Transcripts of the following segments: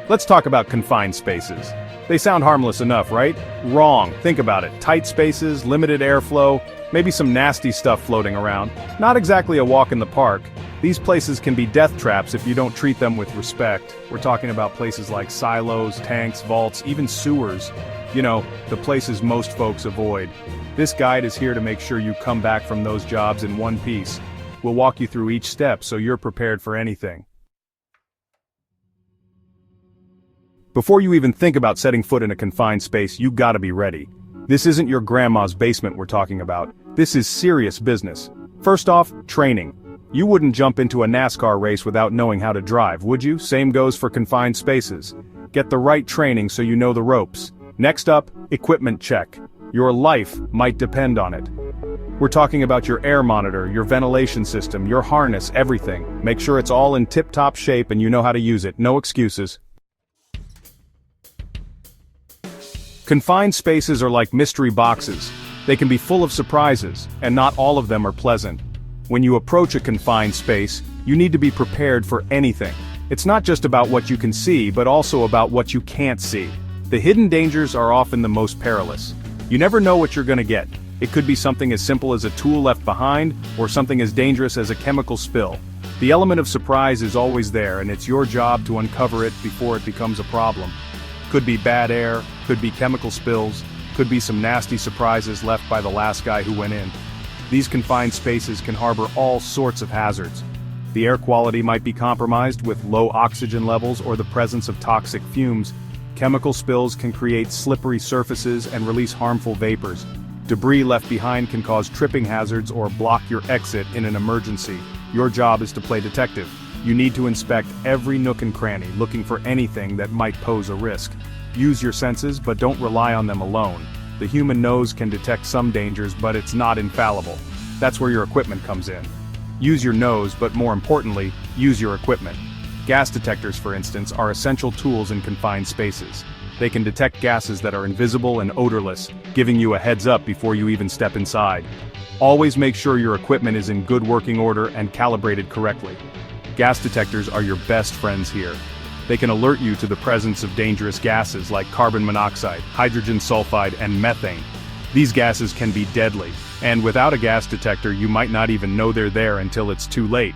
Let's talk about confined spaces. They sound harmless enough, right? Wrong. Think about it. Tight spaces, limited airflow, maybe some nasty stuff floating around. Not exactly a walk in the park. These places can be death traps if you don't treat them with respect. We're talking about places like silos, tanks, vaults, even sewers. You know, the places most folks avoid. This guide is here to make sure you come back from those jobs in one piece. We'll walk you through each step so you're prepared for anything. Before you even think about setting foot in a confined space, you gotta be ready. This isn't your grandma's basement we're talking about. This is serious business. First off, training. You wouldn't jump into a NASCAR race without knowing how to drive, would you? Same goes for confined spaces. Get the right training so you know the ropes. Next up, equipment check. Your life might depend on it. We're talking about your air monitor, your ventilation system, your harness, everything. Make sure it's all in tip-top shape and you know how to use it. No excuses. Confined spaces are like mystery boxes. They can be full of surprises, and not all of them are pleasant. When you approach a confined space, you need to be prepared for anything. It's not just about what you can see, but also about what you can't see. The hidden dangers are often the most perilous. You never know what you're gonna get. It could be something as simple as a tool left behind, or something as dangerous as a chemical spill. The element of surprise is always there, and it's your job to uncover it before it becomes a problem. Could be bad air, could be chemical spills, could be some nasty surprises left by the last guy who went in. These confined spaces can harbor all sorts of hazards. The air quality might be compromised with low oxygen levels or the presence of toxic fumes. Chemical spills can create slippery surfaces and release harmful vapors. Debris left behind can cause tripping hazards or block your exit in an emergency. Your job is to play detective. You need to inspect every nook and cranny, looking for anything that might pose a risk. Use your senses, but don't rely on them alone. The human nose can detect some dangers, but it's not infallible. That's where your equipment comes in. Use your nose, but more importantly, use your equipment. Gas detectors, for instance, are essential tools in confined spaces. They can detect gases that are invisible and odorless, giving you a heads up before you even step inside. Always make sure your equipment is in good working order and calibrated correctly. Gas detectors are your best friends here. They can alert you to the presence of dangerous gases like carbon monoxide, hydrogen sulfide, and methane. These gases can be deadly, and without a gas detector you might not even know they're there until it's too late.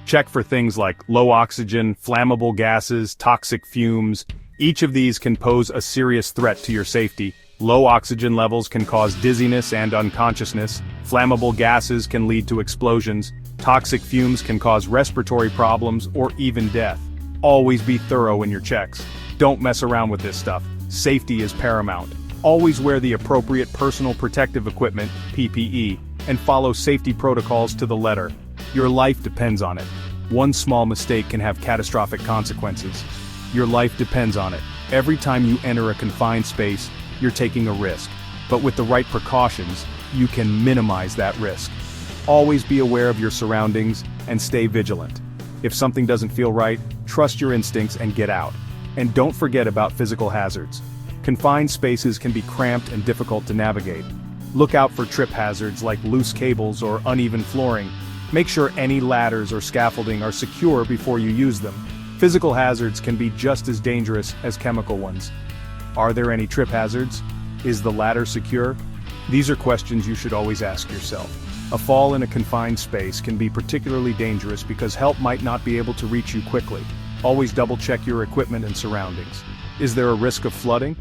Check for things like low oxygen, flammable gases, toxic fumes. Each of these can pose a serious threat to your safety. Low oxygen levels can cause dizziness and unconsciousness. Flammable gases can lead to explosions. Toxic fumes can cause respiratory problems or even death. Always be thorough in your checks. Don't mess around with this stuff. Safety is paramount. Always wear the appropriate personal protective equipment, PPE, and follow safety protocols to the letter. Your life depends on it. One small mistake can have catastrophic consequences. Your life depends on it. Every time you enter a confined space, you're taking a risk. But with the right precautions, you can minimize that risk. Always be aware of your surroundings and stay vigilant. If something doesn't feel right, trust your instincts and get out. And don't forget about physical hazards. Confined spaces can be cramped and difficult to navigate. Look out for trip hazards like loose cables or uneven flooring. Make sure any ladders or scaffolding are secure before you use them. Physical hazards can be just as dangerous as chemical ones. Are there any trip hazards? Is the ladder secure? These are questions you should always ask yourself. A fall in a confined space can be particularly dangerous because help might not be able to reach you quickly. Always double-check your equipment and surroundings. Is there a risk of flooding?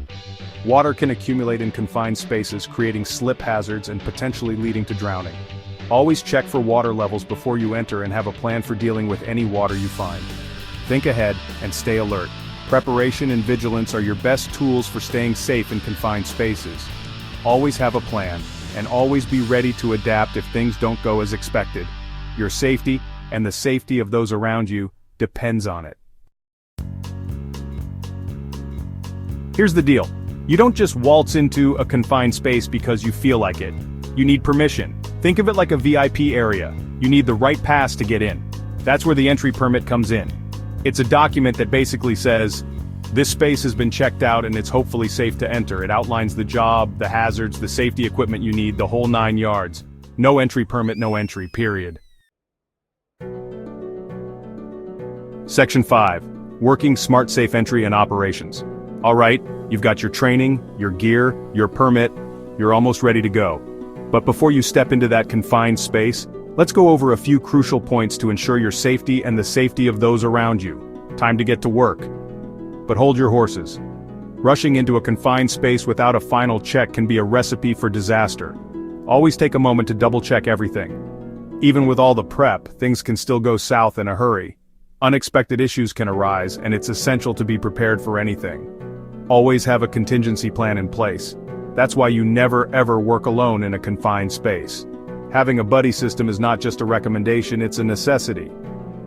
Water can accumulate in confined spaces, creating slip hazards and potentially leading to drowning. Always check for water levels before you enter and have a plan for dealing with any water you find. Think ahead and stay alert. Preparation and vigilance are your best tools for staying safe in confined spaces. Always have a plan, and always be ready to adapt if things don't go as expected. Your safety, and the safety of those around you, depends on it. Here's the deal. You don't just waltz into a confined space because you feel like it. You need permission. Think of it like a VIP area. You need the right pass to get in. That's where the entry permit comes in. It's a document that basically says, this space has been checked out and it's hopefully safe to enter. It outlines the job, the hazards, the safety equipment you need, the whole 9 yards. No entry permit, no entry, period. Section 5. Working smart safe entry and operations. Alright, you've got your training, your gear, your permit, you're almost ready to go. But before you step into that confined space, let's go over a few crucial points to ensure your safety and the safety of those around you. Time to get to work. But hold your horses. Rushing into a confined space without a final check can be a recipe for disaster. Always take a moment to double-check everything. Even with all the prep, things can still go south in a hurry. Unexpected issues can arise, and it's essential to be prepared for anything. Always have a contingency plan in place. That's why you never ever work alone in a confined space. Having a buddy system is not just a recommendation, it's a necessity.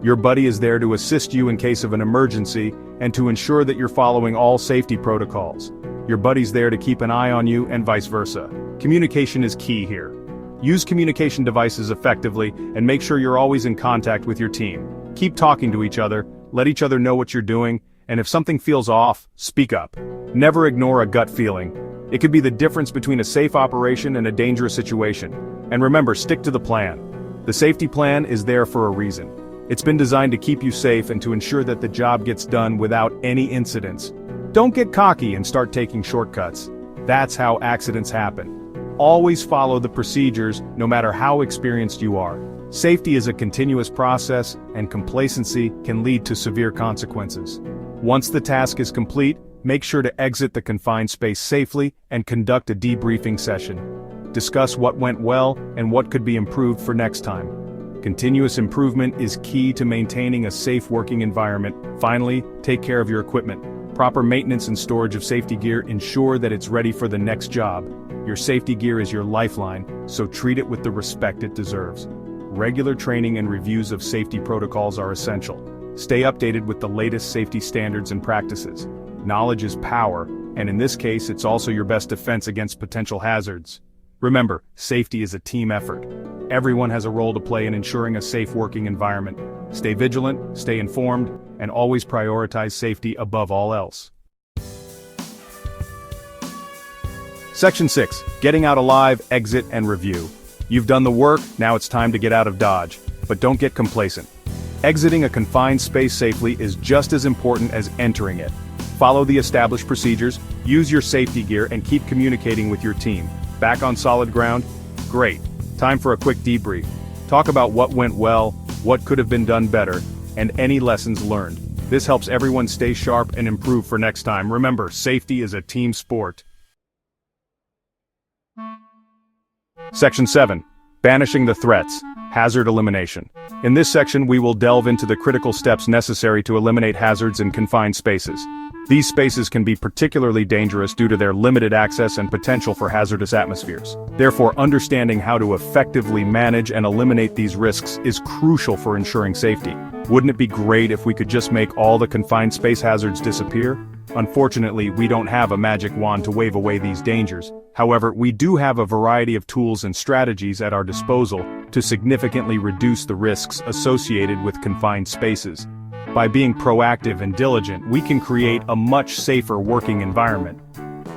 Your buddy is there to assist you in case of an emergency and to ensure that you're following all safety protocols. Your buddy's there to keep an eye on you and vice versa. Communication is key here. Use communication devices effectively and make sure you're always in contact with your team. Keep talking to each other, let each other know what you're doing, and if something feels off, speak up. Never ignore a gut feeling. It could be the difference between a safe operation and a dangerous situation. And remember, stick to the plan. The safety plan is there for a reason. It's been designed to keep you safe and to ensure that the job gets done without any incidents. Don't get cocky and start taking shortcuts. That's how accidents happen. Always follow the procedures, no matter how experienced you are. Safety is a continuous process, and complacency can lead to severe consequences. Once the task is complete, make sure to exit the confined space safely and conduct a debriefing session. Discuss what went well and what could be improved for next time. Continuous improvement is key to maintaining a safe working environment. Finally, take care of your equipment. Proper maintenance and storage of safety gear ensure that it's ready for the next job. Your safety gear is your lifeline, so treat it with the respect it deserves. Regular training and reviews of safety protocols are essential. Stay updated with the latest safety standards and practices. Knowledge is power, and in this case it's also your best defense against potential hazards. Remember, safety is a team effort. Everyone has a role to play in ensuring a safe working environment. Stay vigilant, stay informed, and always prioritize safety above all else. Section 6. Getting out alive, exit, and review. You've done the work, now it's time to get out of Dodge. But don't get complacent. Exiting a confined space safely is just as important as entering it. Follow the established procedures, use your safety gear, and keep communicating with your team. Back on solid ground? Great. Time for a quick debrief. Talk about what went well, what could have been done better, and any lessons learned. This helps everyone stay sharp and improve for next time. Remember, safety is a team sport. Section 7. Banishing the threats. Hazard elimination. In this section we will delve into the critical steps necessary to eliminate hazards in confined spaces. These spaces can be particularly dangerous due to their limited access and potential for hazardous atmospheres. Therefore, understanding how to effectively manage and eliminate these risks is crucial for ensuring safety. Wouldn't it be great if we could just make all the confined space hazards disappear? Unfortunately, we don't have a magic wand to wave away these dangers. However, we do have a variety of tools and strategies at our disposal to significantly reduce the risks associated with confined spaces. By being proactive and diligent, we can create a much safer working environment.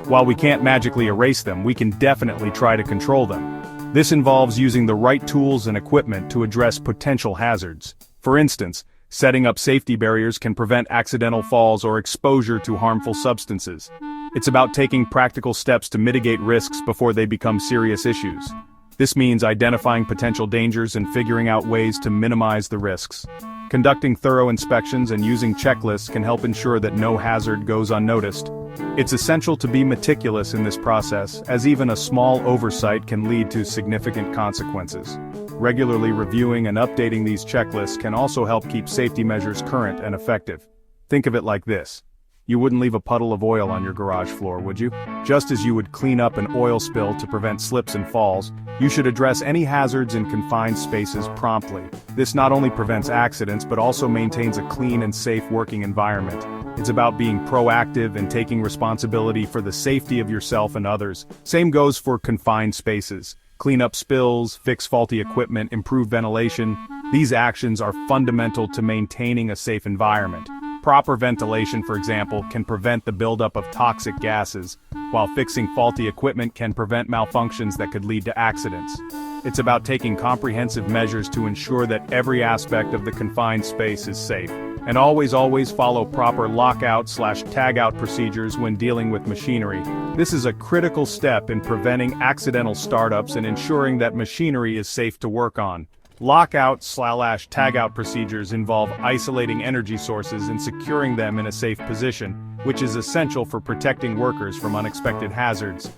While we can't magically erase them, we can definitely try to control them. This involves using the right tools and equipment to address potential hazards. For instance, setting up safety barriers can prevent accidental falls or exposure to harmful substances. It's about taking practical steps to mitigate risks before they become serious issues. This means identifying potential dangers and figuring out ways to minimize the risks. Conducting thorough inspections and using checklists can help ensure that no hazard goes unnoticed. It's essential to be meticulous in this process, as even a small oversight can lead to significant consequences. Regularly reviewing and updating these checklists can also help keep safety measures current and effective. Think of it like this. You wouldn't leave a puddle of oil on your garage floor, would you? Just as you would clean up an oil spill to prevent slips and falls, you should address any hazards in confined spaces promptly. This not only prevents accidents but also maintains a clean and safe working environment. It's about being proactive and taking responsibility for the safety of yourself and others. Same goes for confined spaces. Clean up spills, fix faulty equipment, improve ventilation. These actions are fundamental to maintaining a safe environment. Proper ventilation, for example, can prevent the buildup of toxic gases, while fixing faulty equipment can prevent malfunctions that could lead to accidents. It's about taking comprehensive measures to ensure that every aspect of the confined space is safe. And always follow proper lockout/tagout procedures when dealing with machinery. This is a critical step in preventing accidental startups and ensuring that machinery is safe to work on. Lockout/tagout procedures involve isolating energy sources and securing them in a safe position, which is essential for protecting workers from unexpected hazards.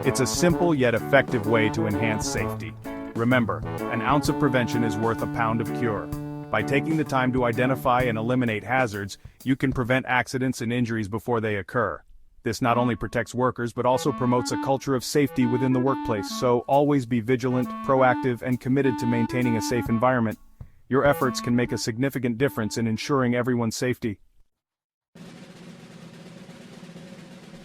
It's a simple yet effective way to enhance safety. Remember, an ounce of prevention is worth a pound of cure. By taking the time to identify and eliminate hazards, you can prevent accidents and injuries before they occur. This not only protects workers but also promotes a culture of safety within the workplace, so always be vigilant, proactive, and committed to maintaining a safe environment. Your efforts can make a significant difference in ensuring everyone's safety.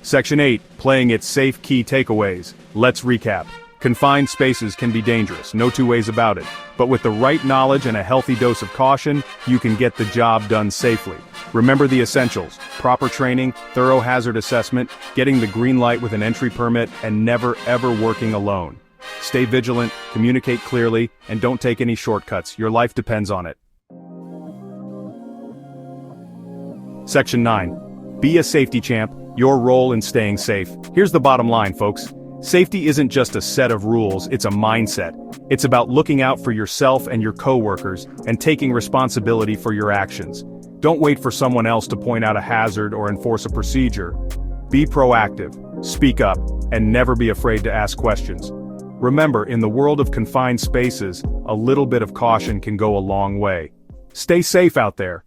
Section 8. Playing it safe. Key takeaways. Let's recap. Confined spaces can be dangerous, no two ways about it. But with the right knowledge and a healthy dose of caution, you can get the job done safely. Remember the essentials: proper training, thorough hazard assessment, getting the green light with an entry permit, and never ever working alone. Stay vigilant, communicate clearly, and don't take any shortcuts. Your life depends on it. Section 9. Be a safety champ. Your role in staying safe. Here's the bottom line, folks. Safety isn't just a set of rules, it's a mindset. It's about looking out for yourself and your coworkers, and taking responsibility for your actions. Don't wait for someone else to point out a hazard or enforce a procedure. Be proactive, speak up, and never be afraid to ask questions. Remember, in the world of confined spaces, a little bit of caution can go a long way. Stay safe out there.